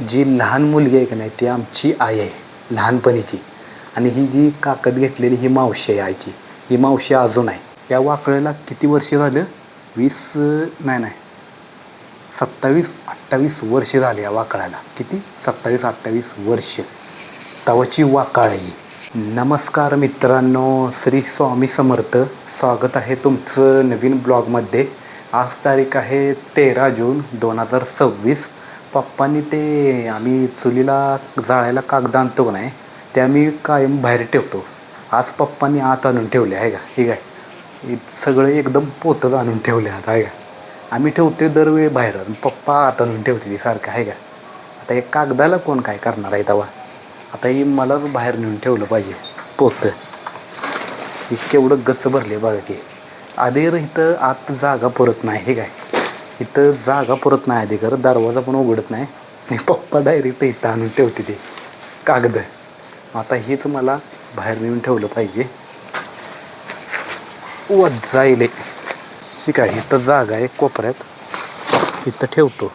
जी लहान मुलगी आहे की नाही ती आमची आई आहे लहानपणीची. आणि ही जी काकत घेतलेली ही मावशी आहे आईची. ही मावशी अजून आहे. या वाकळेला किती वर्ष झालं? 20 नाही 27-28 वर्ष झाली या वाकळाला. किती? 27-28 वर्ष. तवाची वाकाळ आहे. नमस्कार मित्रांनो, श्री स्वामी समर्थ. स्वागत आहे तुमचं नवीन ब्लॉगमध्ये. आज तारीख आहे 13 जून 2026. पप्पांनी ते आम्ही चुलीला जाळायला कागद आणतो का नाही, ते आम्ही कायम बाहेर ठेवतो. आज पप्पांनी आत आणून ठेवले आहे का. ठीक आहे, सगळं एकदम पोतच आणून ठेवले आता आहे का. आम्ही ठेवते दरवेळी बाहेर, पप्पा आत आणून ठेवते सारखं आहे का. आता एक कागदाला कोण काय करणार आहे तेव्हा. आता ही मलाच बाहेर नेऊन ठेवलं पाहिजे पोतं. ही केवढं गच्च भरले बघा की. आधी इथं आत जागा पुरत नाही हे काय. इथं जागा पुरत नाही आधी खरं, दरवाजा पण उघडत नाही. आणि पप्पा डायरेक्ट इथं आणून ठेवते ते कागद. आता हेच मला बाहेर नेऊन ठेवलं पाहिजे. जाईल शिकाय. इथं जागा आहे कोपऱ्यात, इथं ठेवतो.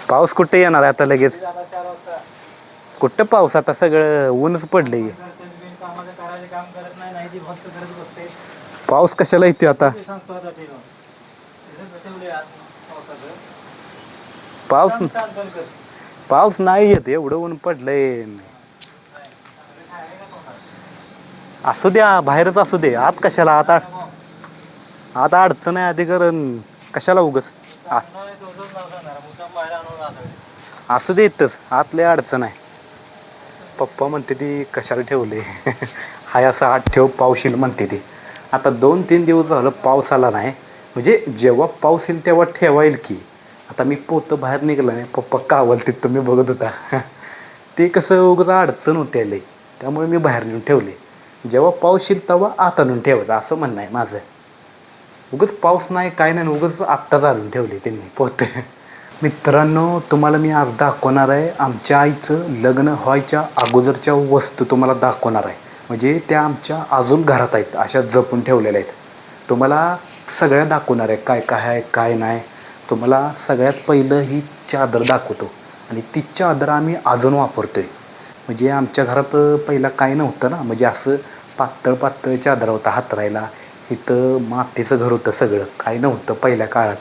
पाऊस कुठे येणार आता लगेच. कुठं पाऊस, आता सगळं ऊनच पडले. पाऊस कशाला येते आता. पाऊस नाही येत, एवढं ऊन पडलंय. असू द्या, बाहेरच असू दे. आत कशाला. आता अडचण आहे आधी कारण कशाला उगच. असू दे इथंच, आतले अडचण आहे. पप्पा म्हणते ती कशाला ठेवले. हाय असं आत ठेव, पाऊस येईल म्हणते ती. आता 2-3 दिवस झालं पाऊस आला नाही. म्हणजे जेव्हा पाऊस येईल तेव्हा ठेवाईल की. आता मी पोतं बाहेर निघलं नाही, पप्पा कावल तिथं मी बघत होता. ते कसं उगाच अडचण होते आले, त्यामुळे मी बाहेर नेऊन ठेवले. जेव्हा पाऊस येईल तेव्हा आत आणून ठेवायचं असं म्हणणं आहे माझं. उगाच पाऊस नाही काय नाही, उगाच आत्ताच आणून ठेवले त्यांनी पोतं. मित्रांनो, तुम्हाला मी आज दाखवणार आहे आमच्या आईचं लग्न व्हायच्या अगोदरच्या वस्तू तुम्हाला दाखवणार आहे. म्हणजे त्या आमच्या अजून घरात आहेत, अशा जपून ठेवलेल्या आहेत. तुम्हाला सगळ्या दाखवणार आहे काय काय आहे काय नाही. तुम्हाला सगळ्यात पहिलं ही चादर दाखवतो. आणि ती चादर आम्ही अजून वापरतो आहे. म्हणजे आमच्या घरात पहिला काय नव्हतं ना, म्हणजे असं पातळ चादर होता हातरायला. इथं मातीचं घर होतं, सगळं काय नव्हतं पहिल्या काळात.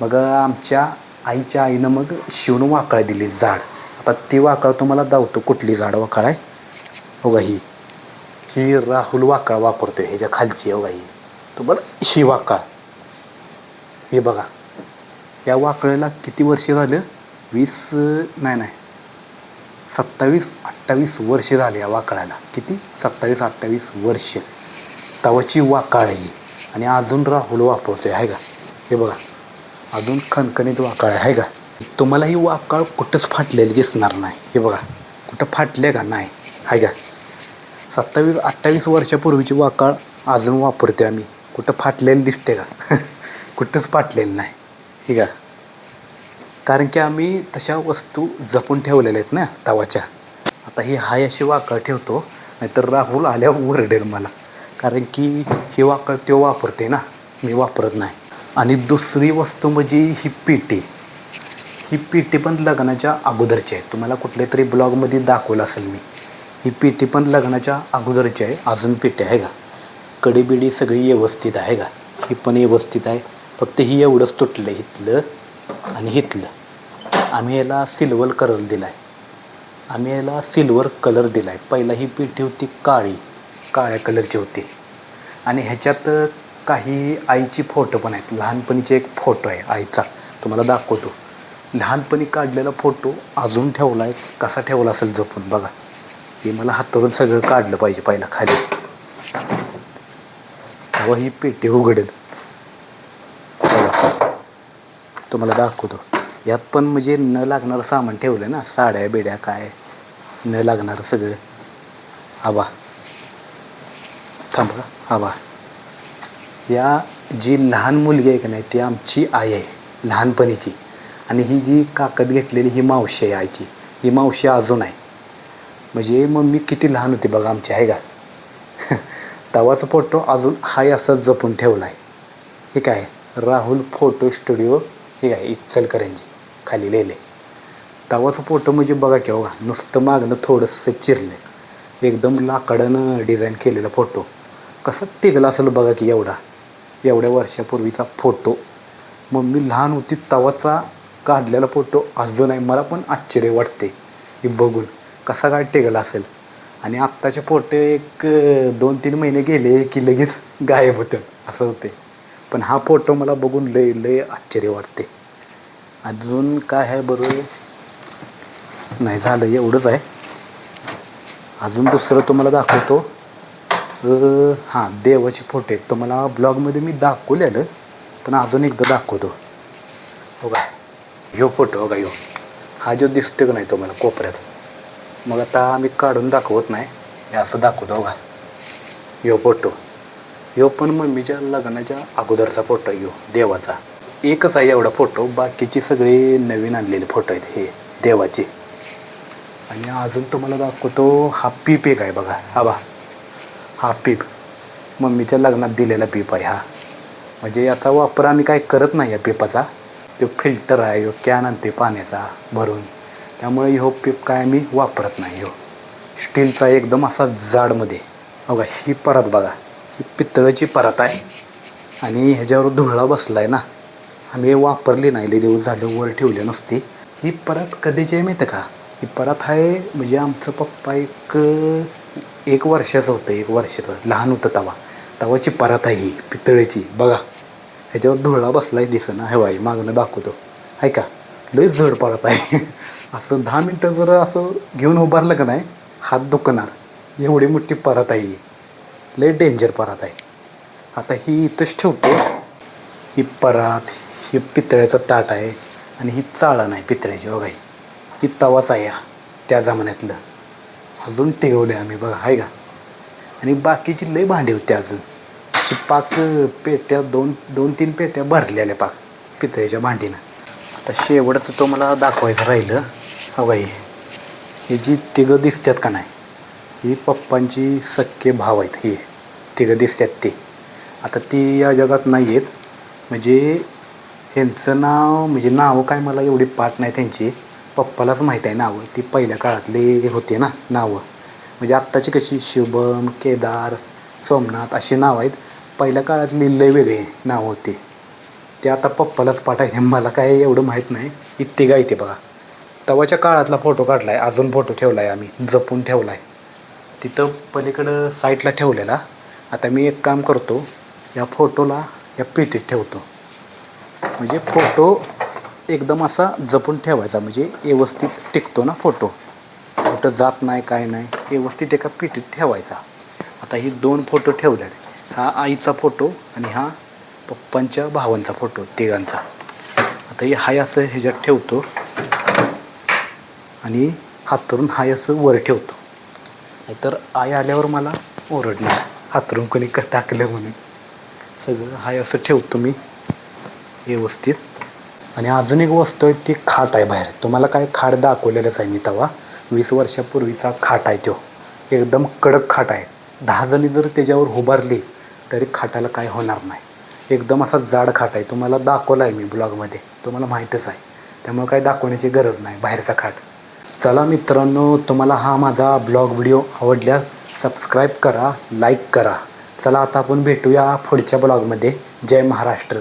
मग आमच्या आईच्या आईनं मग शिवून वाकळ दिली झाड. आता ती वाकळ तुम्हाला दावतो कुठली झाड वाकळ आहे. बघा ही राहुल वाकळ वापरतोय. ह्याच्या खालची बघा ही तुम्हाला ही वाकळ. हे बघा, या वाकळेला किती वर्ष झालं? 27-28 वर्ष झाले या वाकळाला. किती? 27-28 वर्ष. तवाची वाकळ आहे. आणि अजून राहुल वापरतोय आहे का. हे बघा, अजून खणखणीत वाकळ आहे का. तुम्हाला ही वाकळ कुठंच फाटलेली दिसणार नाही. हे बघा, कुठं फाटले का नाही आहे का. 27-28 वर्षापूर्वीची वाकळ अजून वापरते आम्ही. कुठं फाटलेली दिसते का. कुठंच फाटलेलं नाही हे का. कारण की आम्ही तशा वस्तू जपून ठेवलेल्या आहेत ना तवाच्या. आता ही हाय अशी वाकळ ठेवतो, नाहीतर राहुल आल्यावर ओरडेल मला. कारण की ही वाकळ तो वापरते ना, मी वापरत नाही. आणि दुसरी वस्तू म्हणजे ही पेटी. ही पेटी पण लग्नाच्या अगोदरची आहे. तुम्हाला कुठल्या तरी ब्लॉगमध्ये दाखवलं असेल मी. ही पेटी पण लग्नाच्या अगोदरची आहे. अजून पेटी आहे का. कडी सगळी व्यवस्थित आहे का. ही पण व्यवस्थित आहे. फक्त ही एवढंच तुटलं आहे इथलं आणि इथलं. आम्ही याला सिल्वर कलर दिला आहे. पहिला ही पेटी होती काळ्या कलरची होती. आणि ह्याच्यात काही आईची फोटो पण आहेत. लहानपणीचे एक फोटो आहे आईचा, तुम्हाला दाखवतो. लहानपणी काढलेला फोटो अजून ठेवला आहे. कसा ठेवला असेल जपून बघा. हे मला हातावरून सगळं काढलं पाहिजे पहिला खाली, तेव्हा ही पेटी उघडेल. तुम्हाला दाखवतो. यात पण म्हणजे न लागणारं सामान ठेवलं ना, साड्या बेड्या काय न लागणारं सगळं. आबा थांबा, आबा. या जी लहान मुलगी आहे की नाही ती आमची आई आहे लहानपणीची. आणि ही जी काकत घेतलेली ही मावशी आहे आईची. ही मावशी अजून आहे. म्हणजे मम्मी किती लहान होती बघा आमची आहे का. तवाचा फोटो अजून हाय असंच जपून ठेवला आहे. हे काय राहुल फोटो स्टुडिओ हे आहे इचलकरंजी खाली लिहिले. तवाचा फोटो म्हणजे बघा की बघा नुसतं मागणं थोडंसं चिरलं एकदम लाकडानं डिझाईन केलेला फोटो कसं टिकला असेल बघा की एवढ्या वर्षापूर्वीचा फोटो. मम्मी लहान होती तवाचा काढलेला फोटो अजून आहे. मला पण आश्चर्य वाटते की बघून कसा काय टिकला असेल. आणि आत्ताचे फोटो एक 2-3 महिने गेले की लगेच गायब होतं असं होते. पण हा फोटो मला बघून लय आश्चर्य वाटते. अजून काय आहे बरोबर नाही झालं एवढंच आहे. अजून दुसरं तुम्हाला दाखवतो. हां देवाचे फोटो आहेत. तुम्हाला ब्लॉगमध्ये मी दाखवलेलं पण अजून एकदा दाखवतो. बघा ह्यो फोटो बघा ह्यो हा जो दिसतो का नाही तुम्हाला कोपऱ्यात. मग आता मी काढून दाखवत नाही हे असं दाखवतो बघा ह्यो फोटो. ह्यो पण मम्मीच्या लग्नाच्या अगोदरचा फोटो ह्यो देवाचा. एकच आहे एवढा फोटो. बाकीचे सगळे नवीन आणलेले फोटो आहेत हे देवाचे. आणि अजून तुम्हाला दाखवतो हा पीप एक आहे बघा. हा पीप मम्मीच्या लग्नात दिलेला पीप आहे हा. म्हणजे याचा वापर आम्ही काय करत नाही या पिपाचा. तो फिल्टर आहे ह्यो कॅन आणते पाण्याचा भरून त्यामुळे ह्यो पीप काय आम्ही वापरत नाही. ह्यो स्टीलचा एकदम असा जाडमध्ये. बघा ही परत बघा ही पितळेची परत आहे आणि ह्याच्यावर धुळा बसला आहे ना. आम्ही वापरली नाही लई दिवस झालं वर ठेवली नसती. ही परत कधीची आहे माहिती का. ही परत आहे म्हणजे आमचं पप्पा एक वर्षाचं होतं. 1 वर्षाचं लहान होतं तवाची परत आहे ही पितळेची. बघा ह्याच्यावर धुळा बसला आहे दिसना. हे बाई मागणं दाखवतो आहे का लई जड परत आहे. असं 10 मिनटं जर असं घेऊन उभारलं का नाही हात दुखणार एवढी मोठी परत आहे. लई डेंजर परत आहे. आता ही इथंच ठेवतो. ही परत ही पितळ्याचं ताट आहे आणि ही चाळण आहे पितळ्याची. बघा ही तवाच आहे त्या जमान्यातलं अजून टिकवलं आहे आम्ही बघा आहे का. आणि बाकीची लई भांडी होती अजून अशी पाक पेट्या 2-3 पेट्या भरलेल्या पाक पितळेच्या भांडीनं. आता शेवटचं तो मला दाखवायचं राहिलं. बघा हे जी तिघं दिसतात का नाही ही पप्पांची सख्खे भाव आहेत. हे तिघं दिसतात ते आता ती या जगात नाही आहेत. म्हणजे ह्यांचं नाव म्हणजे नावं काय मला एवढी पाठ नाही त्यांची. पप्पालाच माहीत आहे नावं. ती पहिल्या काळातले होते ना नावं. म्हणजे आत्ताची कशी शुभम केदार सोमनाथ अशी नावं आहेत. पहिल्या काळातली लय वेगळे नाव होते ते आता पप्पालाच पाठ आहे. मला काय एवढं माहीत नाही. इतके काय ते बघा तवाच्या काळातला फोटो काढला आहे. अजून फोटो ठेवला आहे आम्ही जपून ठेवला आहे तिथं पलीकडं साईडला ठेवलेला. आता मी एक काम करतो या फोटोला या पेटीत ठेवतो. म्हणजे फोटो एकदम असा जपून ठेवायचा म्हणजे व्यवस्थित टिकतो ना फोटो. कुठं जात नाही काय नाही व्यवस्थित एका पेटीत ठेवायचा. आता ही 2 फोटो ठेवले. हा आईचा फोटो आणि हा पप्पांच्या भावांचा फोटो तिघांचा. आता हे हाय असं ह्याच्यात ठेवतो आणि हातरून हाय असं वर ठेवतो. नाहीतर आई आल्यावर मला ओरडणार हातरून कोणी टाकलं म्हणून. सगळं हाय असं ठेवतो मी व्यवस्थित. आणि अजून एक वस्तू आहे ती खाट आहे बाहेर. तुम्हाला काय खाट दाखवलेलंच आहे मी तेव्हा 20 वर्षापूर्वीचा खाट आहे तो. एकदम कडक खाट आहे. 10 जणी जर त्याच्यावर उभारली तरी खाटाला काय होणार नाही. एकदम असा जाड खाट आहे. तुम्हाला दाखवला आहे मी ब्लॉगमध्ये तुम्हाला माहीतच आहे. त्यामुळे काय दाखवण्याची गरज नाही बाहेरचा खाट. चला मित्रांनो तुम्हाला हा माझा ब्लॉग व्हिडिओ आवडल्यास सबस्क्राईब करा लाईक करा. चला आता आपण भेटूया पुढच्या ब्लॉगमध्ये. जय महाराष्ट्र.